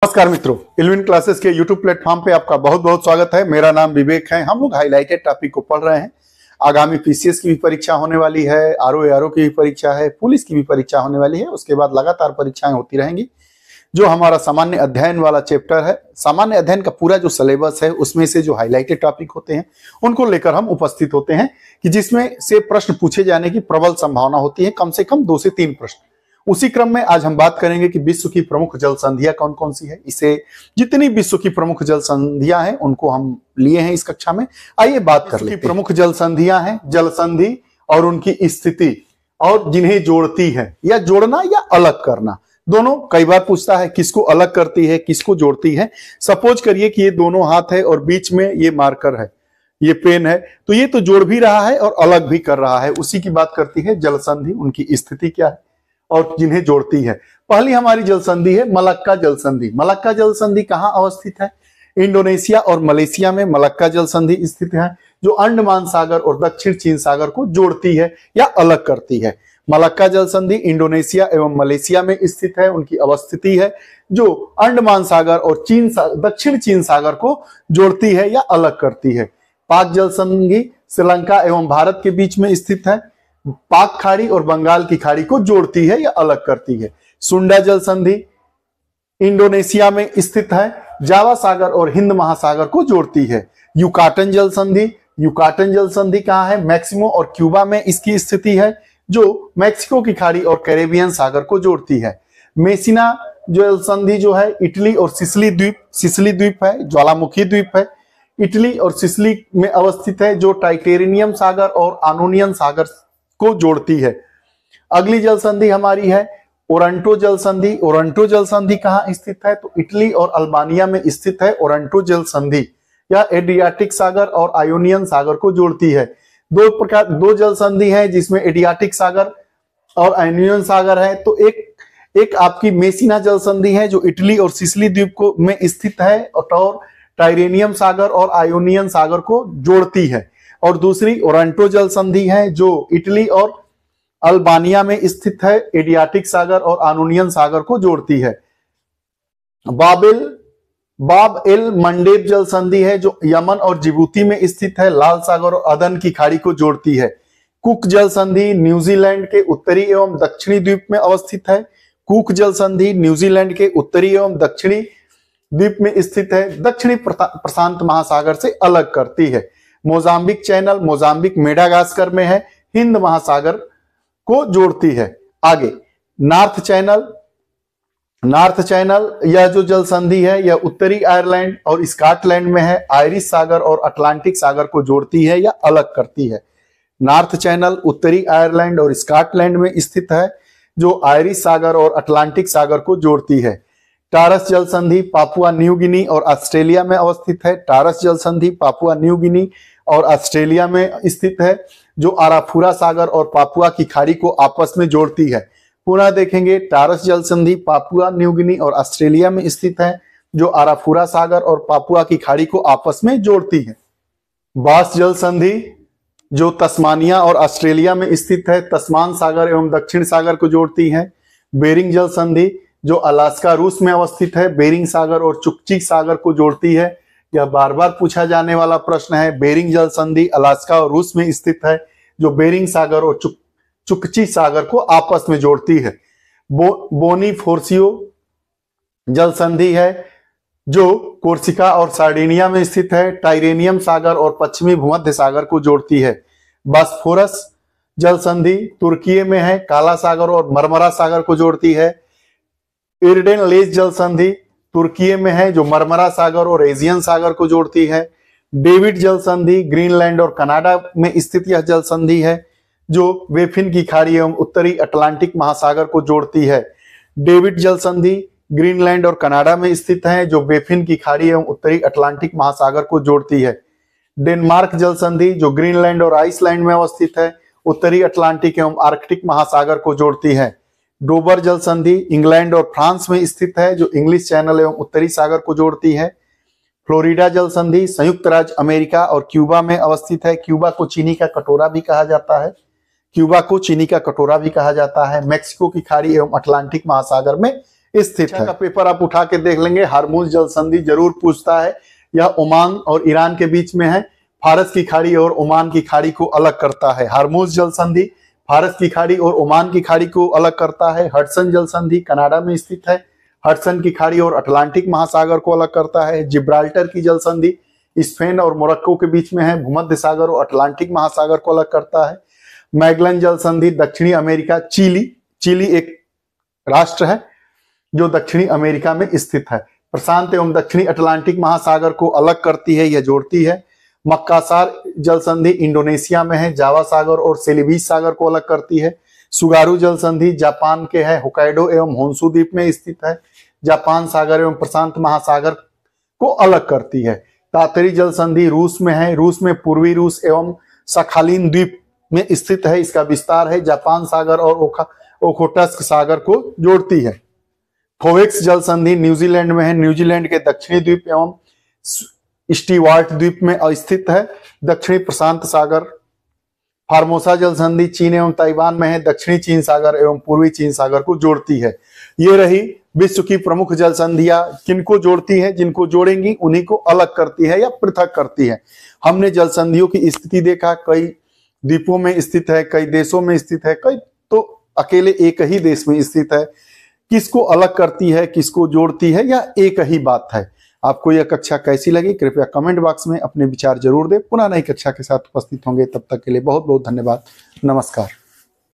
नमस्कार मित्रों, इल्विन क्लासेस के यूट्यूब प्लेटफॉर्म पे आपका बहुत बहुत स्वागत है। मेरा नाम विवेक है। हम लोग हाईलाइटेड टॉपिक को पढ़ रहे हैं। आगामी पीसीएस की भी परीक्षा होने वाली है, आरओ की भी परीक्षा है, पुलिस की भी परीक्षा होने वाली है। उसके बाद लगातार परीक्षाएं होती रहेंगी। जो हमारा सामान्य अध्ययन वाला चैप्टर है, सामान्य अध्ययन का पूरा जो सिलेबस है उसमें से जो हाईलाइटेड टॉपिक होते हैं उनको लेकर हम उपस्थित होते हैं कि जिसमें से प्रश्न पूछे जाने की प्रबल संभावना होती है, कम से कम 2 से 3 प्रश्न। उसी क्रम में आज हम बात करेंगे कि विश्व की प्रमुख जल संधियां कौन कौन सी है। इसे जितनी विश्व की प्रमुख जल संधियां हैं उनको हम लिए हैं इस कक्षा में। आइए बात कर लेते हैं। प्रमुख जल संधियां हैं जल संधि और उनकी स्थिति और जिन्हें जोड़ती है, या जोड़ना या अलग करना, दोनों। कई बार पूछता है किसको अलग करती है, किसको जोड़ती है। सपोज करिए कि ये दोनों हाथ है और बीच में ये मार्कर है, ये पेन है, तो ये तो जोड़ भी रहा है और अलग भी कर रहा है। उसी की बात करती है जल संधि। उनकी स्थिति क्या है और जिन्हें जोड़ती है। पहली हमारी जल संधि है मलक्का जल संधि। मलक्का जल संधि कहाँ अवस्थित है? इंडोनेशिया और मलेशिया में मलक्का जल संधि स्थित है, जो अंडमान सागर और दक्षिण चीन सागर को जोड़ती है या अलग करती है। मलक्का जल संधि इंडोनेशिया एवं मलेशिया में स्थित है। उनकी अवस्थिति है जो अंडमान सागर और दक्षिण चीन सागर को जोड़ती है या अलग करती है। पाक जल संधि श्रीलंका एवं भारत के बीच में स्थित है। पाक खाड़ी और बंगाल की खाड़ी को जोड़ती है या अलग करती है। सुंडा जल संधि इंडोनेशिया में स्थित है, जावा सागर और हिंद महासागर को जोड़ती है। युकाटन जल संधि, युकाटन जल संधि कहाँ है? मैक्सिको और क्यूबा में इसकी स्थिति है, जो मैक्सिको की खाड़ी और कैरेबियन सागर को जोड़ती है। मेसिना जल संधि जो है इटली और सिसिली द्वीप है, ज्वालामुखी द्वीप है, इटली और सिसिली में अवस्थित है, जो टाइटेनियम सागर और आयोनियन सागर को जोड़ती है। अगली जल संधि हमारी है ओरंटो जल संधि। ओरंटो जल संधि कहाँ स्थित है? तो इटली और अल्बानिया में स्थित है ओरंटो जल संधि। यह एड्रियाटिक सागर और आयोनियन सागर को जोड़ती है। दो जल संधि है जिसमें एड्रियाटिक सागर और आयोनियन सागर है। तो एक आपकी मेसिना जल संधि है जो इटली और सिसिली द्वीप को में स्थित है और टाइटेनियम सागर और आयोनियन सागर को जोड़ती है। और दूसरी ओरंटो जल संधि है जो इटली और अल्बानिया में स्थित है, एड्रियाटिक सागर और आयोनियन सागर को जोड़ती है। बाब एल मंडेब जल संधि है जो यमन और जिबूती में स्थित है, लाल सागर और अदन की खाड़ी को जोड़ती है। कुक जल संधि न्यूजीलैंड के उत्तरी एवं दक्षिणी द्वीप में अवस्थित है। कुक जल संधि न्यूजीलैंड के उत्तरी एवं दक्षिणी द्वीप में स्थित है, दक्षिणी प्रशांत महासागर से अलग करती है। मोजाम्बिक चैनल मोजाम्बिक मेडागास्कर में है, हिंद महासागर को जोड़ती है। आगे नॉर्थ चैनल यह जो जल संधि है यह उत्तरी आयरलैंड और स्कॉटलैंड में है, आयरिश सागर और अटलांटिक सागर को जोड़ती है या अलग करती है। नॉर्थ चैनल उत्तरी आयरलैंड और स्कॉटलैंड में स्थित है, जो आयरिश सागर और अटलांटिक सागर को जोड़ती है। टारस जल संधि पापुआ न्यू गिनी और ऑस्ट्रेलिया में अवस्थित है। टारस जल संधि पापुआ न्यू गिनी और ऑस्ट्रेलिया में स्थित है, जो आराफुरा सागर और पापुआ की खाड़ी को आपस में जोड़ती है। पुनः देखेंगे, टारस जल संधि पापुआ न्यू गिनी और ऑस्ट्रेलिया में स्थित है, जो आराफुरा सागर और पापुआ की खाड़ी को आपस में जोड़ती है। बास जल संधि जो तस्मानिया और ऑस्ट्रेलिया में स्थित है, तस्मान सागर एवं दक्षिण सागर को जोड़ती है। बेरिंग जल संधि जो अलास्का रूस में अवस्थित है, बेरिंग सागर और चुकची सागर को जोड़ती है। यह बार बार पूछा जाने वाला प्रश्न है। बेरिंग जल संधि अलास्का और रूस में स्थित है, जो बेरिंग सागर और चुकची सागर को आपस में जोड़ती है। बोनीफोर्सियो जल संधि है जो कोर्सिका और सार्डिनिया में स्थित है, टाइटेनियम सागर और पश्चिमी भूमध्य सागर को जोड़ती है। बॉस्फोरस जल संधि तुर्की में है, काला सागर और मरमरा सागर को जोड़ती है। इर्डेन लेज जल संधि तुर्की में है, जो मरमरा सागर और एजियन सागर को जोड़ती है। डेविड जल संधि ग्रीनलैंड और कनाडा में स्थित यह जल संधि है, जो वेफिन की खाड़ी एवं उत्तरी अटलांटिक महासागर को जोड़ती है। डेविड जल संधि ग्रीनलैंड और कनाडा में स्थित है, जो वेफिन की खाड़ी एवं उत्तरी अटलांटिक महासागर को जोड़ती है। डेनमार्क जल संधि जो ग्रीनलैंड और आइसलैंड में अवस्थित है, उत्तरी अटलांटिक एवं आर्कटिक महासागर को जोड़ती है। डोबर जल संधि इंग्लैंड और फ्रांस में स्थित है, जो इंग्लिश चैनल एवं उत्तरी सागर को जोड़ती है। फ्लोरिडा जल संधि संयुक्त राज्य अमेरिका और क्यूबा में अवस्थित है। क्यूबा को चीनी का कटोरा भी कहा जाता है। क्यूबा को चीनी का कटोरा भी कहा जाता है। मैक्सिको की खाड़ी एवं अटलांटिक महासागर में स्थित है। का पेपर आप उठा के देख लेंगे, हरमुज जल संधि जरूर पूछता है। यह ओमान और ईरान के बीच में है। फारस की खाड़ी और ओमान की खाड़ी को अलग करता है। हरमुज जल संधि फारस की खाड़ी और ओमान की खाड़ी को अलग करता है। हडसन जल संधि कनाडा में स्थित है। हडसन की खाड़ी और अटलांटिक महासागर को अलग करता है। जिब्राल्टर की जल संधि स्पेन और मोरक्को के बीच में है। भूमध्य सागर और अटलांटिक महासागर को अलग करता है। मैगलन जल संधि दक्षिणी अमेरिका, चिली एक राष्ट्र है जो दक्षिणी अमेरिका में स्थित है। प्रशांत एवं दक्षिणी अटलांटिक महासागर को अलग करती है, यह जोड़ती है। मक्कासार जल संधि इंडोनेशिया में है। जावा सागर और सेलिबीस सागर को अलग करती है। सुगारू जल संधि जापान के है, होकाइडो एवं होन्शु द्वीप में स्थित है। जापान सागर एवं प्रशांत महासागर को अलग करती है। तातरी जल संधि रूस में है। रूस में पूर्वी रूस एवं सखालिन द्वीप में स्थित है। इसका विस्तार है। जापान सागर और ओखोटस्क सागर को जोड़ती है। फोवेक्स जल संधि न्यूजीलैंड में है। न्यूजीलैंड के दक्षिणी द्वीप एवं स्टीवार्ट द्वीप में स्थित है। दक्षिणी प्रशांत सागर। फार्मोसा जल संधि चीन एवं ताइवान में है। दक्षिणी चीन सागर एवं पूर्वी चीन सागर को जोड़ती है। ये रही विश्व की प्रमुख जल संधियां। किनको जोड़ती है, जिनको जोड़ेंगी उन्हीं को अलग करती है या पृथक करती है। हमने जल संधियों की स्थिति देखा, कई द्वीपों में स्थित है, कई देशों में स्थित है, कई तो अकेले एक ही देश में स्थित है। किसको अलग करती है, किसको जोड़ती है, या एक ही बात है। आपको यह कक्षा कैसी लगी कृपया कमेंट बॉक्स में अपने विचार जरूर दें। पुनः नई कक्षा के साथ उपस्थित होंगे, तब तक के लिए बहुत बहुत धन्यवाद। नमस्कार।